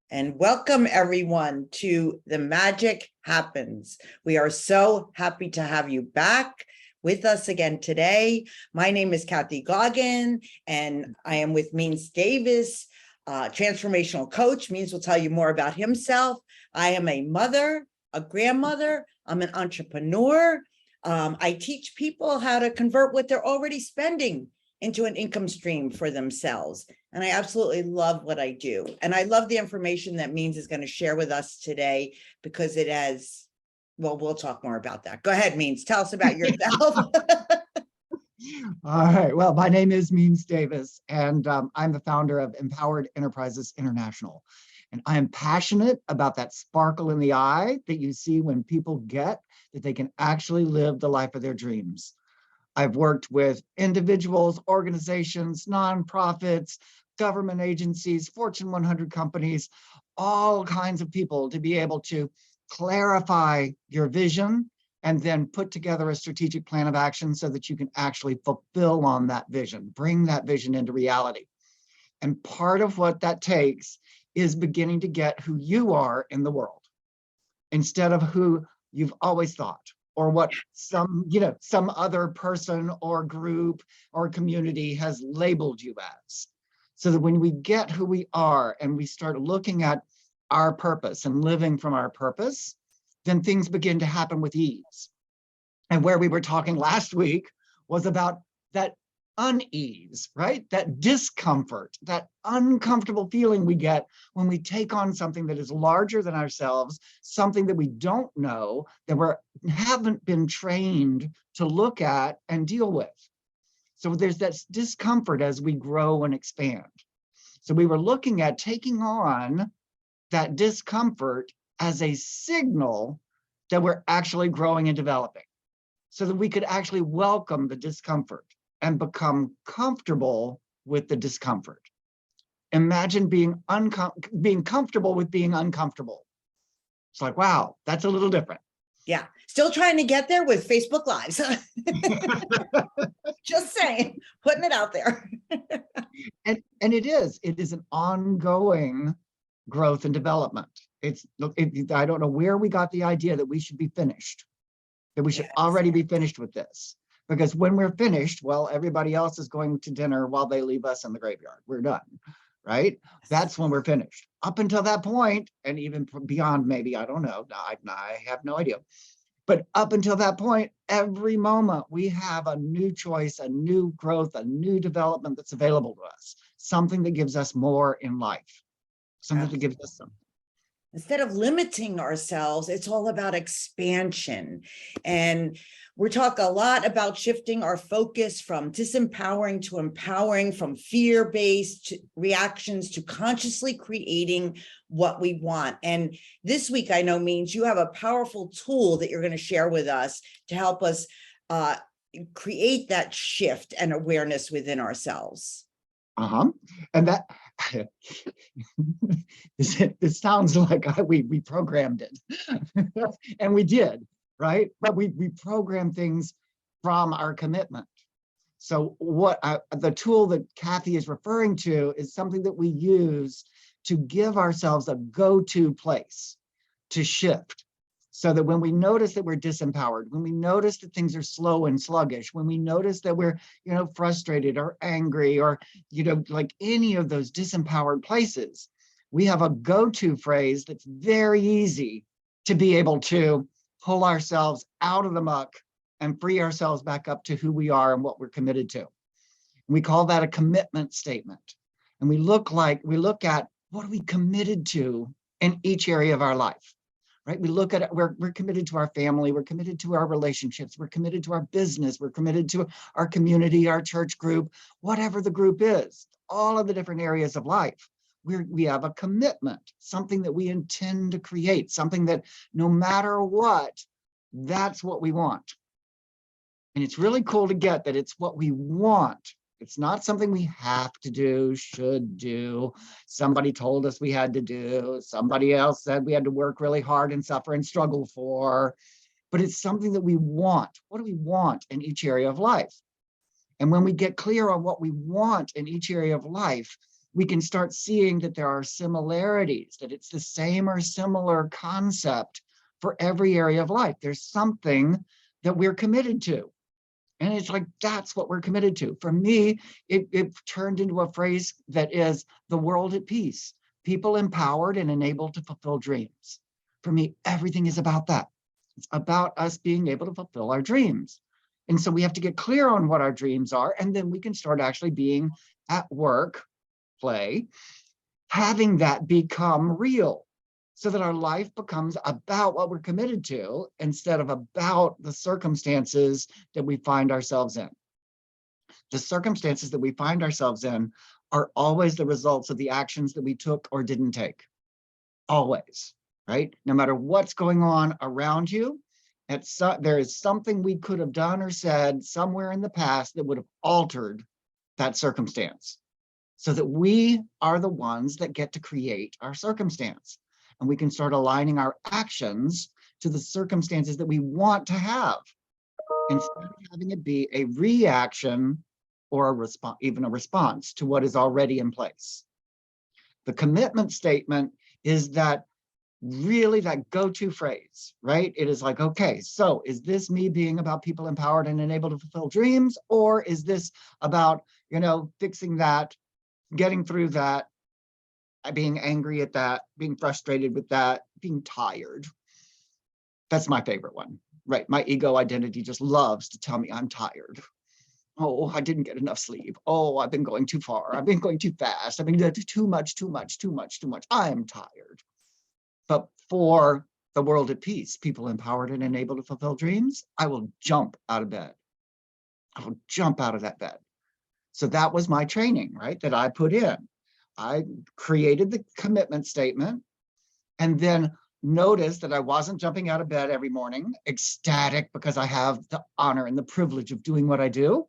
And welcome everyone to The Magic Happens. We are so happy to have you back with us again today. My name is Kathy Goggin, and I am with Means Davis, transformational coach. Means will tell you more about himself. I am a mother, a grandmother. I'm an entrepreneur. I teach people how to convert what they're already spending into an income stream for themselves. And I absolutely love what I do. And I love the information that Means is going to share with us today because it has, well, we'll talk more about that. Go ahead, Means. Tell us about yourself. All right. Well, my name is Means Davis, and I'm the founder of Empowered Enterprises International. And I am passionate about that sparkle in the eye that you see when people get that they can actually live the life of their dreams. I've worked with individuals, organizations, nonprofits, government agencies, Fortune 100 companies, all kinds of people to be able to clarify your vision and then put together a strategic plan of action so that you can actually fulfill on that vision, bring that vision into reality. And part of what that takes is beginning to get who you are in the world instead of who you've always thought, or what some other person or group or community has labeled you as. So that when we get who we are and we start looking at our purpose and living from our purpose, then things begin to happen with ease. And where we were talking last week was about that unease, right? That discomfort, that uncomfortable feeling we get when we take on something that is larger than ourselves, something that we don't know, that we haven't been trained to look at and deal with. So there's that discomfort as we grow and expand. So we were looking at taking on that discomfort as a signal that we're actually growing and developing, so that we could actually welcome the discomfort and become comfortable with the discomfort. Imagine being comfortable with being uncomfortable. It's like, wow, that's a little different. Yeah, still trying to get there with Facebook Lives. Just saying, putting it out there. and it is an ongoing growth and development. I don't know where we got the idea that we should be finished, that we should already be finished with this. Because when we're finished, well, everybody else is going to dinner while they leave us in the graveyard. We're done, right? That's when we're finished. Up until that point, and even beyond, maybe, I don't know. I have no idea. But up until that point, every moment we have a new choice, a new growth, a new development that's available to us. Something that gives us more in life. Something that gives us something. Instead of limiting ourselves, it's all about expansion. And we're talking a lot about shifting our focus from disempowering to empowering, from fear-based reactions to consciously creating what we want. And this week, I know, Means you have a powerful tool that you're going to share with us to help us create that shift and awareness within ourselves. And that this sounds like we programmed it. And we did, right? But we programmed things from our commitment. So what the tool that Kathy is referring to is something that we use to give ourselves a go-to place to shift. So that when we notice that we're disempowered, when we notice that things are slow and sluggish, when we notice that we're, frustrated or angry or, like any of those disempowered places, we have a go-to phrase that's very easy to be able to pull ourselves out of the muck and free ourselves back up to who we are and what we're committed to. And we call that a commitment statement. And we look at what are we committed to in each area of our life. Right? We look at it, we're committed to our family, we're committed to our relationships, we're committed to our business, we're committed to our community, our church group, whatever the group is, all of the different areas of life. We have a commitment, something that we intend to create, something that no matter what, that's what we want. And it's really cool to get that it's what we want. It's not something we have to do, should do. Somebody told us we had to do. Somebody else said we had to work really hard and suffer and struggle for. But it's something that we want. What do we want in each area of life? And when we get clear on what we want in each area of life, we can start seeing that there are similarities, that it's the same or similar concept for every area of life. There's something that we're committed to. And it's like, that's what we're committed to. For me, it turned into a phrase that is the world at peace, people empowered and enabled to fulfill dreams. For me, everything is about that. It's about us being able to fulfill our dreams. And so we have to get clear on what our dreams are, and then we can start actually being at work, play, having that become real, so that our life becomes about what we're committed to instead of about the circumstances that we find ourselves in. The circumstances that we find ourselves in are always the results of the actions that we took or didn't take. Always, right? No matter what's going on around you, there is something we could have done or said somewhere in the past that would have altered that circumstance, so that we are the ones that get to create our circumstance. And we can start aligning our actions to the circumstances that we want to have, instead of having it be a reaction or a response, even a response to what is already in place. The commitment statement is that really that go-to phrase, right? It is like, okay, so is this me being about people empowered and enabled to fulfill dreams? Or is this about, fixing that, getting through that, being angry at that, being frustrated with that, being tired? That's my favorite one, right? My ego identity just loves to tell me I'm tired. Oh, I didn't get enough sleep. Oh, I've been going too far. I've been going too fast. I've been doing too much. I am tired. But for the world at peace, people empowered and enabled to fulfill dreams, I will jump out of bed. I will jump out of that bed. So that was my training, right? That I put in. I created the commitment statement, and then noticed that I wasn't jumping out of bed every morning, ecstatic because I have the honor and the privilege of doing what I do.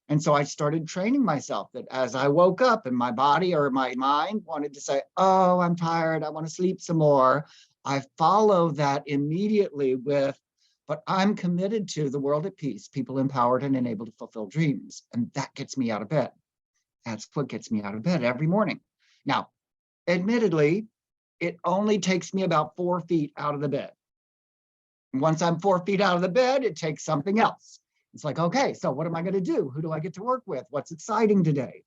And so I started training myself that as I woke up and my body or my mind wanted to say, oh, I'm tired, I want to sleep some more, I follow that immediately with, but I'm committed to the world at peace, people empowered and enabled to fulfill dreams. And that gets me out of bed. That's what gets me out of bed every morning. Now, admittedly, it only takes me about 4 feet out of the bed. Once I'm 4 feet out of the bed, it takes something else. It's like, okay, so what am I going to do? Who do I get to work with? What's exciting today?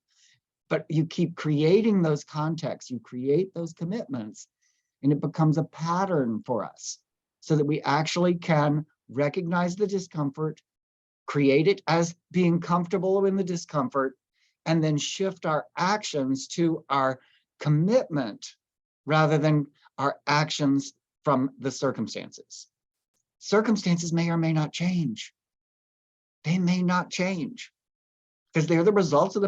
But you keep creating those contexts, you create those commitments, and it becomes a pattern for us so that we actually can recognize the discomfort, create it as being comfortable in the discomfort, and then shift our actions to our commitment rather than our actions from the circumstances. Circumstances may or may not change. They may not change because they're the results of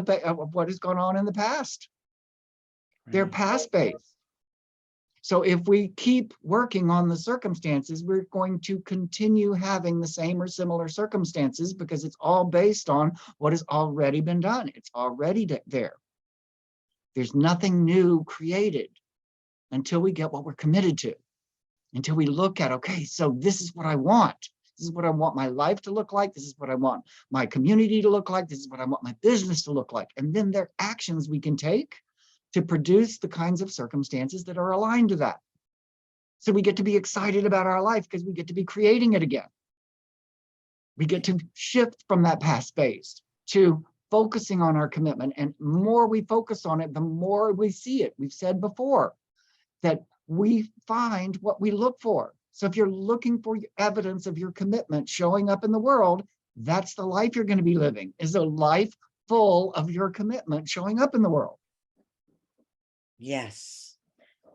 what has gone on in the past. They're past-based. So if we keep working on the circumstances, we're going to continue having the same or similar circumstances because it's all based on what has already been done. It's already there. There's nothing new created until we get what we're committed to, until we look at, okay, so this is what I want. This is what I want my life to look like. This is what I want my community to look like. This is what I want my business to look like. And then there are actions we can take to produce the kinds of circumstances that are aligned to that. So we get to be excited about our life because we get to be creating it again. We get to shift from that past space to focusing on our commitment. And the more we focus on it, the more we see it. We've said before that we find what we look for. So if you're looking for evidence of your commitment showing up in the world, that's the life you're going to be living, is a life full of your commitment showing up in the world. Yes.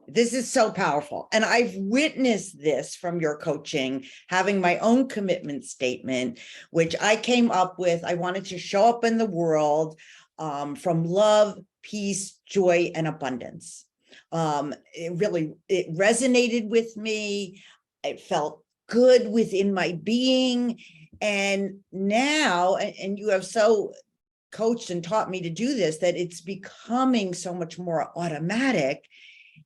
This is so powerful. And I've witnessed this from your coaching, having my own commitment statement, which I came up with. I wanted to show up in the world from love, peace, joy, and abundance. It resonated with me. It felt good within my being. And now, and you have so coached and taught me to do this, that it's becoming so much more automatic,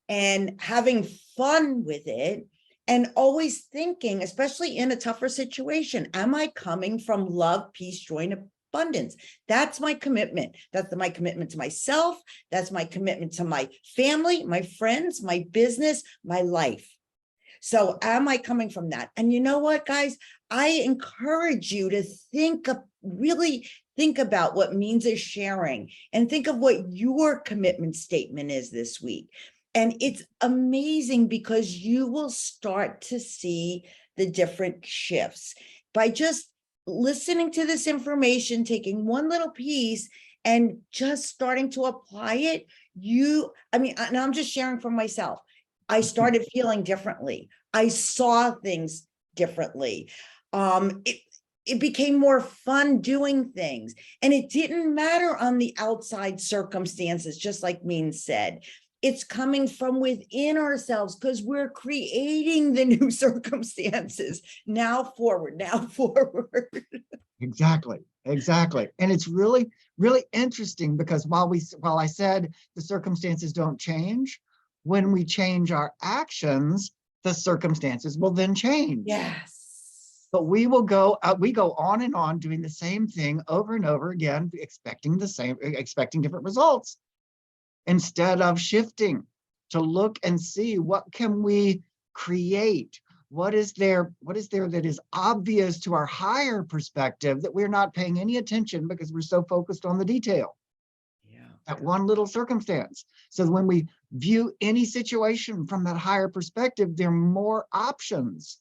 and having fun with it, and always thinking, especially in a tougher situation, am I coming from love, peace, joy, and abundance. That's my commitment. That's my commitment to myself. That's my commitment to my family, my friends, my business, my life. So am I coming from that? And you know what, guys? I encourage you to really think about what Means is sharing and think of what your commitment statement is this week. And it's amazing because you will start to see the different shifts by just listening to this information, taking one little piece and just starting to apply it. And I'm just sharing from myself. I started feeling differently. I saw things differently. It became more fun doing things. And it didn't matter on the outside circumstances, just like Means said. It's coming from within ourselves because we're creating the new circumstances. Now forward, now forward. Exactly. And it's really, really interesting because while I said the circumstances don't change, when we change our actions, the circumstances will then change. Yes. But we go on and on doing the same thing over and over again, expecting different results, instead of shifting to look and see what can we create. What is there that is obvious to our higher perspective that we're not paying any attention because we're so focused on the detail? That one little circumstance. So when we view any situation from that higher perspective, there are more options.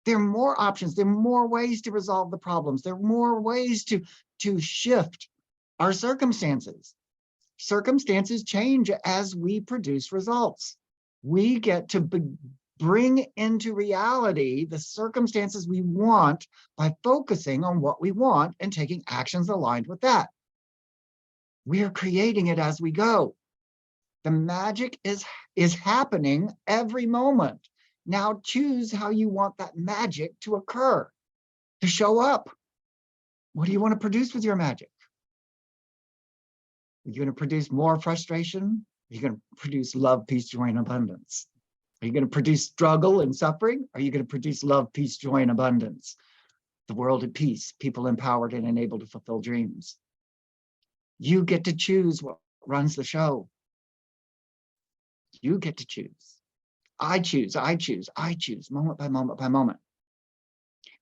There are more options. There are more ways to resolve the problems. There are more ways to shift our circumstances. Circumstances change as we produce results. We get to bring into reality the circumstances we want by focusing on what we want and taking actions aligned with that. We are creating it as we go. The magic is happening every moment. Now choose how you want that magic to occur, to show up. What do you want to produce with your magic? Are you going to produce more frustration? Are you going to produce love, peace, joy, and abundance? Are you going to produce struggle and suffering? Are you going to produce love, peace, joy, and abundance? The world at peace, people empowered and enabled to fulfill dreams. You get to choose what runs the show. You get to choose. I choose, moment by moment by moment.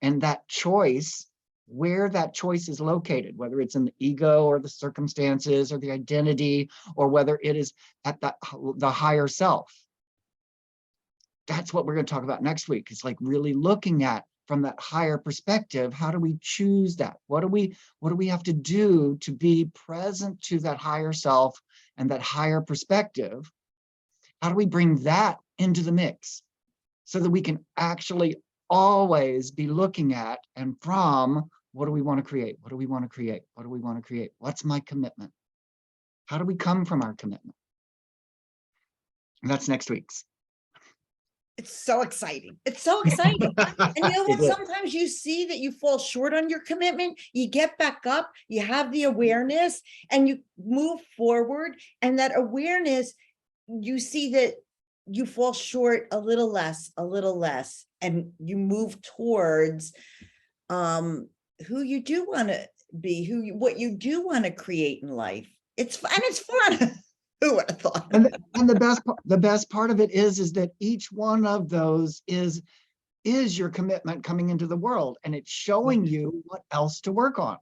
And that choice, where that choice is located, whether it's in the ego or the circumstances or the identity, or whether it is at the higher self. That's what we're going to talk about next week. It's like really looking at from that higher perspective, how do we choose that? What do we have to do to be present to that higher self and that higher perspective? How do we bring that into the mix so that we can actually always be looking at and from what do we want to create? What do we want to create? What do we want to create? What's my commitment? How do we come from our commitment? And that's next week's. It's so exciting. It's so exciting. And you know what? It is. Sometimes you see that you fall short on your commitment. You get back up, you have the awareness, and you move forward. And that awareness, you see that you fall short a little less, and you move towards who you do want to be, what you do want to create in life. It's fun. It's fun. Who would have thought? And the best part of it is that each one of those is your commitment coming into the world, and it's showing you what else to work on.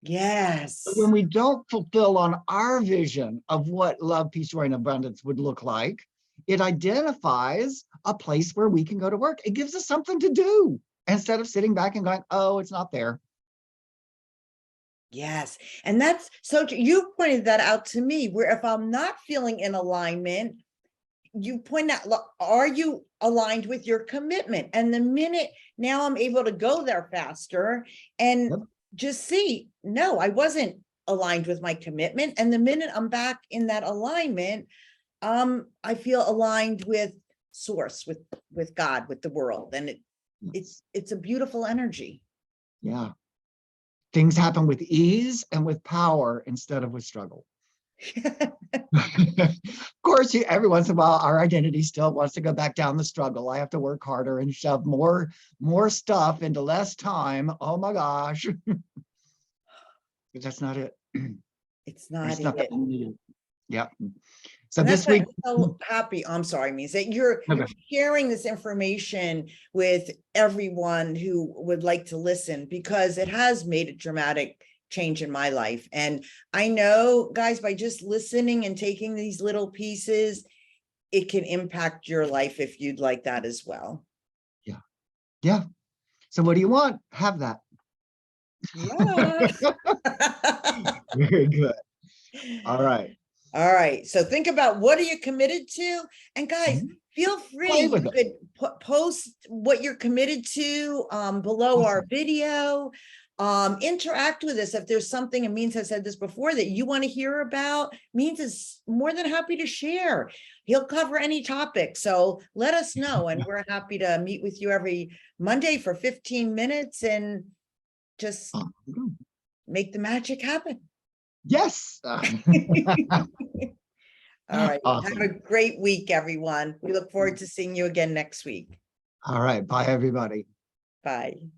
Yes. But when we don't fulfill on our vision of what love, peace, joy, and abundance would look like, it identifies a place where we can go to work. It gives us something to do instead of sitting back and going, oh, it's not there. Yes. And that's so you pointed that out to me, where if I'm not feeling in alignment, you point out, look, are you aligned with your commitment? And the minute now I'm able to go there faster and just see, no, I wasn't aligned with my commitment. And the minute I'm back in that alignment, I feel aligned with source, with God, with the world. And it's a beautiful energy. Yeah. Things happen with ease and with power instead of with struggle. Of course, every once in a while, our identity still wants to go back down the struggle. I have to work harder and shove more stuff into less time. Oh my gosh. but that's not it. It's not There's nothing it. new. Yep. So And that's this why week, I'm so happy. I'm sorry, means that you're Okay. sharing this information with everyone who would like to listen, because it has made a dramatic change in my life. And I know, guys, by just listening and taking these little pieces, it can impact your life if you'd like that as well. yeah. So what do you want? Have that. Yeah. Very good. All right. All right. So think about, what are you committed to? And guys, Mhm. feel free, Play you with it. could post what you're committed to below our Awesome. video. Interact with us if there's something, and Means has said this before, that you want to hear about. Means is more than happy to share. He'll cover any topic. So let us know, and we're happy to meet with you every Monday for 15 minutes and just Awesome. make the magic happen. Yes. All right. Have Awesome. a great week, everyone. We look forward to seeing you again next week. All right. Bye, everybody. Bye.